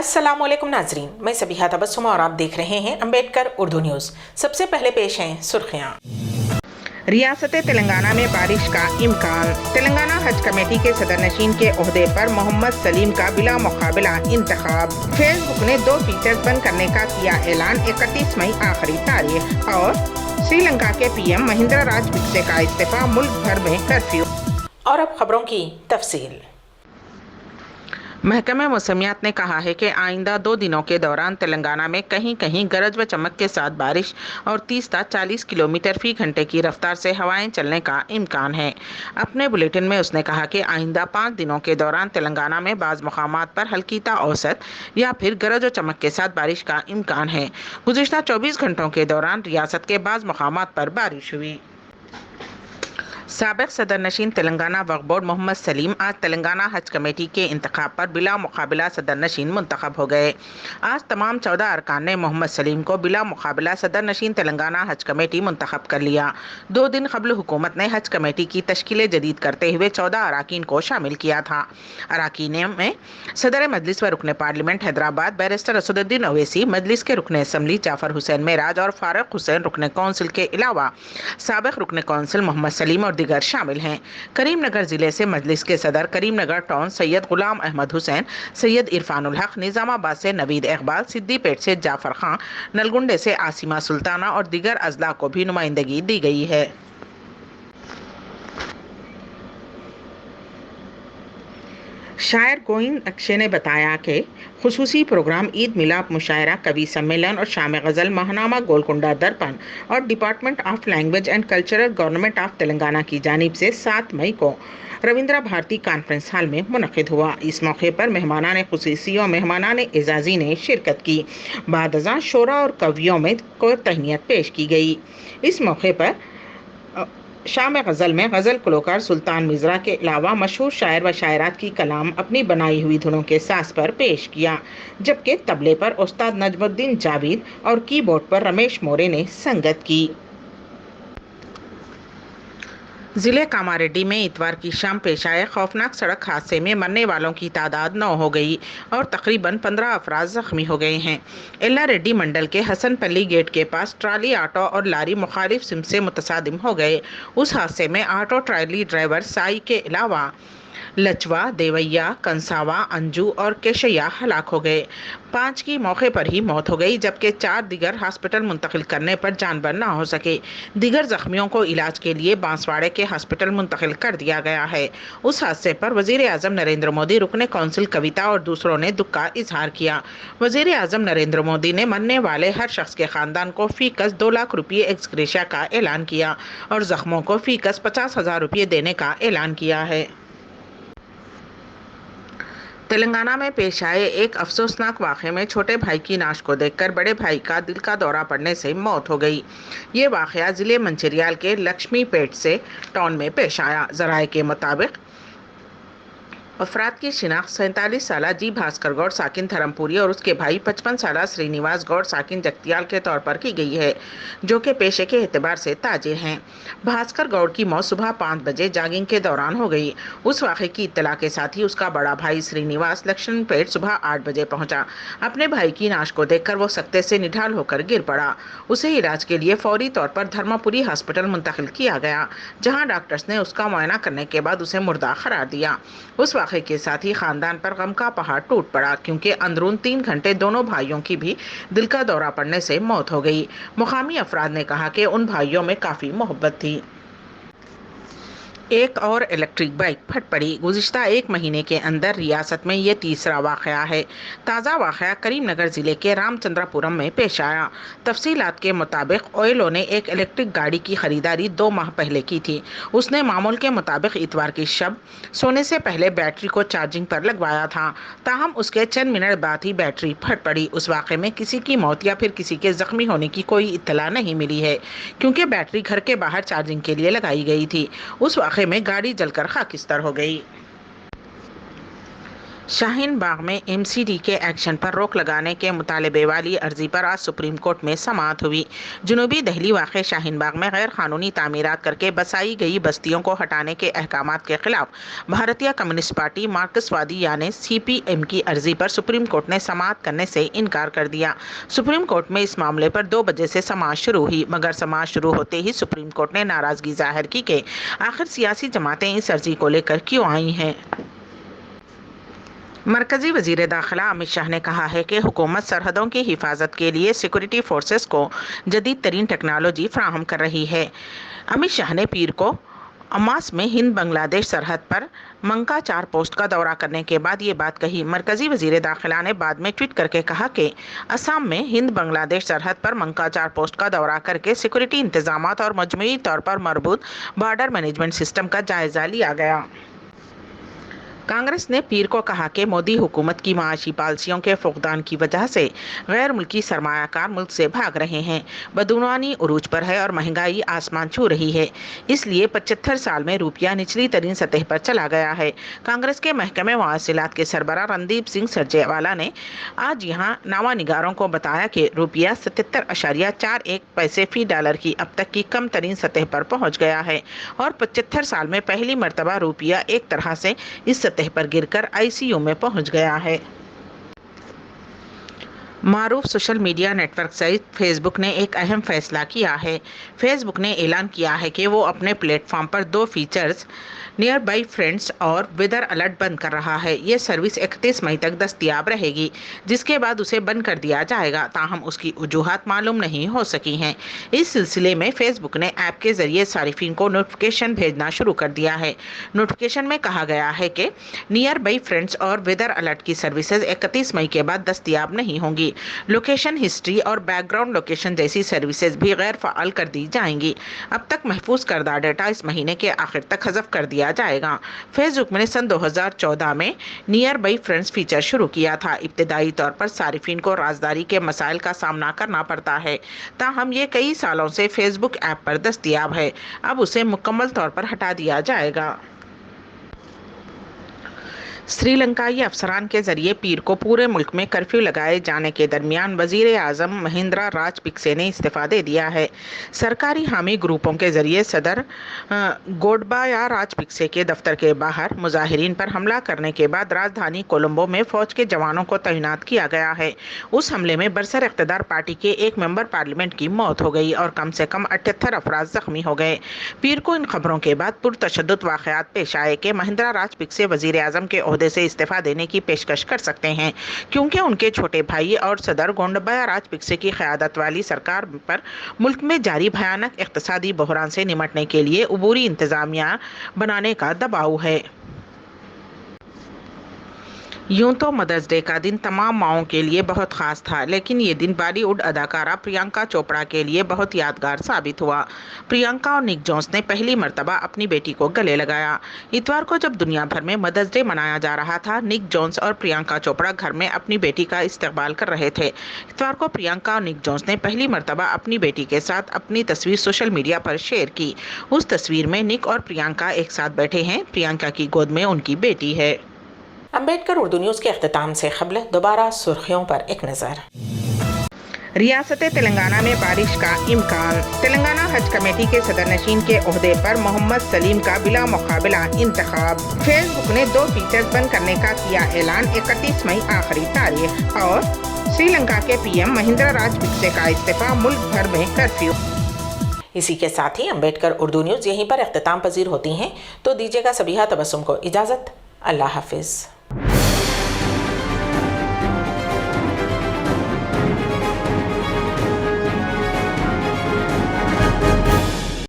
अस्सलाम वालेकुम नाजरीन, मैं सबीहा तबस्सुम और आप देख रहे हैं अम्बेडकर उर्दू न्यूज़। सबसे पहले पेश हैं सुर्खियाँ। रियासत तेलंगाना में बारिश का इम्कान। तेलंगाना हज कमेटी के सदरनशीन के ओहदे पर मोहम्मद सलीम का बिला मुकाबला इंतखाब। फेसबुक ने 2 फीचर्स बंद करने का किया ऐलान, 31 मई आखिरी तारीख। और श्रीलंका के पीएम महिंद्रा राजपक्षे का इस्तीफा, मुल्क भर में कर्फ्यू। और अब खबरों की तफसील। महकमे मौसमियात ने कहा है कि आइंदा 2 दिनों के दौरान तेलंगाना में कहीं कहीं गरज व चमक के साथ बारिश और 30 से 40 किलोमीटर फी घंटे की रफ्तार से हवाएं चलने का इम्कान है। अपने बुलेटिन में उसने कहा कि आइंदा 5 दिनों के दौरान तेलंगाना में बाज़ मकामात पर हल्की ता औसत या फिर गरज व चमक के साथ बारिश का इम्कान है। गुज़िश्ता 24 घंटों के दौरान रियासत के बाज़ मकामात पर बारिश हुई। साबिक सदर नशीन तेलंगाना वक्फ बोर्ड मोहम्मद सलीम आज तेलंगाना हज कमेटी के इंतखाब पर बिला मुकाबला सदर नशीन मुंतखब हो गए। आज तमाम 14 अरकान ने मोहम्मद सलीम को बिला मुकाबला सदर नशीन तेलंगाना हज कमेटी मुंतखब कर लिया। 2 दिन कबल हुकूमत ने हज कमेटी की तश्कील जदीद करते हुए 14 अराकीन को शामिल किया था। अराकीन में सदर मजलिस व रुकन पार्लियामेंट हैदराबाद बैरिस्टर असदुद्दीन ओवैसी, मजलिस के रुकन असम्बली जाफर हुसैन मेराज और फारूक हुसैन रुकन कौंसिल के अलावा साबिक रुकन कौंसिल मोहम्मद सलीम और दीगर शामिल हैं। करीमनगर जिले से मजलिस के सदर करीमनगर टाउन सैयद गुलाम अहमद हुसैन, सैयद इरफानुल हक, निजामाबाद से नवीद इकबाल, सिद्दीपेट से जाफर खान, नलगुंडे से आसिमा सुल्ताना और दीगर अजला को भी नुमाइंदगी दी गई है। शायर गोविंद अक्षय ने बताया कि खुसूसी प्रोग्राम ईद मिलाप मुशायरा, कवि सम्मेलन और शाम गज़ल, महानामा गोलकुंडा दर्पण और department of language and cultural government of Telangana की जानिब से 7 मई को रविंद्र भारती कॉन्फ्रेंस हॉल में मुनक़िद हुआ। इस मौके पर मेहमानान खुसूसी और मेहमानान एजाज़ी ने शिरकत की। बाद शोरा और कवियों में को तहनीत पेश की गई। इस मौके पर शाम गज़ल में गज़ल गुलकार सुल्तान मिज़रा के अलावा मशहूर शायर व शायरात की कलाम अपनी बनाई हुई धुनों के साज पर पेश किया, जबकि तबले पर उस्ताद नजमुद्दीन जावेद और कीबोर्ड पर रमेश मोरे ने संगत की। ज़िले कामारेड्डी में इतवार की शाम पेश आए खौफनाक सड़क हादसे में मरने वालों की तादाद 9 हो गई और तकरीबन 15 अफराद जख्मी हो गए हैं। एल्ला रेड्डी मंडल के हसनपल्ली गेट के पास ट्राली, ऑटो और लारी मुखालिफ सिम से मुतसादिम हो गए। उस हादसे में ऑटो ट्राली ड्राइवर साई के अलावा लचवा, देवैया, कंसावा, अंजू और केशैया हलाक हो गए। 5 की मौके पर ही मौत हो गई, जबकि 4 दिगर हॉस्पिटल मुंतकिल करने पर जानबर ना हो सके। दिगर जख्मियों को इलाज के लिए बांसवाड़े के हॉस्पिटल मुंतकिल कर दिया गया है। उस हादसे पर वजीर आजम नरेंद्र मोदी, रुकने कौंसिल कविता और दूसरों ने दुख का इजहार किया। वजीर आजम नरेंद्र मोदी ने मरने वाले हर शख्स के खानदान को फीकस 2 लाख रुपये एक्स ग्रेशिया का ऐलान किया और जख्मों को फीकस 50,000 रुपये देने का ऐलान किया है। तेलंगाना में पेश आए एक अफसोसनाक वाक़े में छोटे भाई की नाश को देखकर बड़े भाई का दिल का दौरा पड़ने से मौत हो गई। ये वाक़या ज़िले मंचिरियाल के लक्ष्मीपेट से टाउन में पेश आया। ज़राए के मुताबिक अफराद की शिनाख्त 47 साला जी भास्कर गौड़ साकिन धर्मपुरी और उसके भाई 55 साला श्रीनिवास गौड़ साकिन जगतियाल के तौर पर की गई है, जो कि पेशे के एतबार से ताजिर हैं। भास्कर गौड़ की मौत सुबह 5 बजे जॉगिंग के दौरान हो गई। उस वाक़े की इत्तला के साथ ही उसका बड़ा भाई श्रीनिवास लक्ष्मणपेट सुबह 8 बजे पहुंचा। अपने भाई की नाश को देखकर वो सख्ते से निढाल होकर गिर पड़ा। उसे इलाज के लिए फौरी तौर पर धर्मपुरी हॉस्पिटल मुंतकिल किया गया, जहाँ डॉक्टर्स ने उसका मुआयना करने के बाद उसे मुर्दा करार दिया। उस वाक़े के साथ ही खानदान पर गम का पहाड़ टूट पड़ा, क्योंकि अंदरून 3 घंटे दोनों भाइयों की भी दिल का दौरा पड़ने से मौत हो गई। मुकामी अफराद ने कहा कि उन भाइयों में काफ़ी मोहब्बत थी। एक और इलेक्ट्रिक बाइक फट पड़ी। गुज़िश्ता 1 महीने के अंदर रियासत में ये तीसरा वाक़या है। ताज़ा वाक़या करीमनगर ज़िले के रामचंद्रपुरम में पेश आया। तफसीलात के मुताबिक ओयलो ने एक इलेक्ट्रिक गाड़ी की खरीदारी 2 माह पहले की थी। उसने मामूल के मुताबिक इतवार की शब सोने से पहले बैटरी को चार्जिंग पर लगवाया था। ताहम उसके चंद मिनट बाद ही बैटरी फट पड़ी। उस वाक़े में किसी की मौत या फिर किसी के ज़ख्मी होने की कोई इत्तला नहीं मिली है, क्योंकि बैटरी घर के बाहर चार्जिंग के लिए लगाई गई थी। उस में गाड़ी जलकर खाकिस्तान हो गई। शाहीन बाग में एमसीडी के एक्शन पर रोक लगाने के मुतालबे वाली अर्जी पर आज सुप्रीम कोर्ट में समाअत हुई। जनूबी दिल्ली वाक़े शाहीन बाग में गैर कानूनी तामीरात करके बसाई गई बस्तियों को हटाने के अहकामात के खिलाफ भारतीय कम्युनिस्ट पार्टी मार्क्सवादी यानी CPM की अर्जी पर सुप्रीम कोर्ट ने समाअत करने से इनकार कर दिया। सुप्रीम कोर्ट में इस मामले पर 2 बजे से समाअत शुरू हुई, मगर समाअत शुरू होते ही सुप्रीम कोर्ट ने नाराजगी जाहिर की कि आखिर सियासी जमातें इस अर्जी को लेकर क्यों आई हैं। मरकजी वजीर दाखिला अमित शाह ने कहा है कि हुकूमत सरहदों की हिफाजत के लिए सिक्योरिटी फोर्सेस को जदीद तरीन टेक्नोलॉजी फराहम कर रही है। अमित शाह ने पीर को अमास में हिंद बांग्लादेश सरहद पर मंका 4 पोस्ट का दौरा करने के बाद ये बात कही। मरकजी वजीर दाखिला ने बाद में ट्वीट करके कहा कि असम में हिंद बांग्लादेश सरहद पर मंका 4 पोस्ट का दौरा करके सिक्योरिटी इंतजामात और मजमूई तौर पर मरबूत बॉर्डर मैनेजमेंट सिस्टम का जायजा लिया गया। कांग्रेस ने पीर को कहा कि मोदी हुकूमत की माशी पॉलिसियों के फुकदान की वजह से गैर मुल्की सरमायाकार मुल्क से भाग रहे हैं, बदूनवानी उरूज पर है और महंगाई आसमान छू रही है। इसलिए 75 साल में रुपया निचली तरीन सतह पर चला गया है। कांग्रेस के महकमे मवासिलात के सरबराह रणदीप सिंह सुरजेवाला ने आज यहाँ नावा निगारों को बताया कि रुपया 77.41 पैसे फी डॉलर की अब तक की कम तरीन सतह पर पहुँच गया है और 75 साल में पहली मरतबा रुपया एक तरह से इस सतह पर गिरकर ICU में पहुंच गया है। मारूफ सोशल मीडिया नेटवर्क सहित फेसबुक ने एक अहम फैसला किया है। फेसबुक ने ऐलान किया है कि वो अपने प्लेटफॉर्म पर 2 फीचर्स नियर बाई फ्रेंड्स और वेदर अलर्ट बंद कर रहा है। ये सर्विस 31 मई तक दस्तयाब रहेगी, जिसके बाद उसे बंद कर दिया जाएगा। ताहम उसकी वजूहात मालूम नहीं हो सकी हैं। इस सिलसिले में फेसबुक ने ऐप के जरिए सारिफिन को नोटिफिकेशन भेजना शुरू कर दिया है। नोटिफिकेशन में कहा गया है कि नियर बाई फ्रेंड्स और वेदर अलर्ट की सर्विसेज 31 मई के बाद दस्तयाब नहीं होंगी। लोकेशन हिस्ट्री और बैकग्राउंड लोकेशन जैसी सर्विसेज भी गैर फ़ाल कर दी जाएंगी। अब तक महफूज करदा डेटा इस महीने के आखिर तक हज़फ कर दिया जाएगा। फेसबुक ने सन 2014 में नियर बाई फ्रेंड्स फीचर शुरू किया था। इब्तदाई तौर पर सारिफिन को राजदारी के मसाइल का सामना करना पड़ता है, ताहम ये कई सालों से फेसबुक ऐप पर दस्तयाब है। अब उसे मुकम्मल तौर पर हटा दिया जाएगा। श्रीलंकाई अफसरान के जरिए पीर को पूरे मुल्क में कर्फ्यू लगाए जाने के दरमियान वजीर आज़म महिंद्रा राजपिक्से ने इस्तीफ़ा दे दिया है। सरकारी हामी ग्रुपों के जरिए सदर गोडबाया राजपिक्से के दफ्तर के बाहर मुजाहिरीन पर हमला करने के बाद राजधानी कोलंबो में फ़ौज के जवानों को तैनात किया गया है। उस हमले में बरसर इक़्तिदार पार्टी के एक मेंबर पार्लियामेंट की मौत हो गई और कम से कम 78 अफराद जख्मी हो गए। पीर को इन खबरों के बाद पुरतशद्दुद वाक़यात पेश आए कि महिंद्रा राजपिक्से वजीर आज़म के ओहदे से इस्तीफा देने की पेशकश कर सकते हैं, क्योंकि उनके छोटे भाई और सदर गोंडबाया राजपिक्से की क़यादत वाली सरकार पर मुल्क में जारी भयानक इक़्तिसादी बहरान से निमटने के लिए उबूरी इंतजामिया बनाने का दबाव है। यूं तो मदर्स डे का दिन तमाम माओं के लिए बहुत ख़ास था, लेकिन ये दिन बॉलीवुड अदाकारा प्रियंका चोपड़ा के लिए बहुत यादगार साबित हुआ। प्रियंका और निक जोन्स ने पहली मर्तबा अपनी बेटी को गले लगाया। इतवार को जब दुनिया भर में मदर्स डे मनाया जा रहा था, निक जोन्स और प्रियंका चोपड़ा घर में अपनी बेटी का इस्तकबाल कर रहे थे। इतवार को प्रियंका और निक जोन्स ने पहली मर्तबा अपनी बेटी के साथ अपनी तस्वीर सोशल मीडिया पर शेयर की। उस तस्वीर में निक और प्रियंका एक साथ बैठे हैं। प्रियंका की गोद में उनकी बेटी है। अम्बेडकर उर्दू न्यूज़ के अख्तिताम से क़ब्ल दोबारा सुर्खियों पर एक नज़र। रियासत तेलंगाना में बारिश का इम्कान। तेलंगाना हज कमेटी के सदर नशीन के ओहदे पर मोहम्मद सलीम का बिला मुकाबला इंतखाब। फेसबुक ने 2 फीचर्स बंद करने का किया ऐलान। 31 मई आखिरी तारीख। और श्रीलंका के PM महिंद्रा राजपिक्से का इस्तीफा, मुल्क भर में कर्फ्यू। इसी के साथ ही अम्बेडकर उर्दू न्यूज़ यहीं पर अख्तिताम पजीर होती हैं, तो दीजिएगा सबीहा तबस्सुम को इजाज़त। अल्लाह हाफिज़।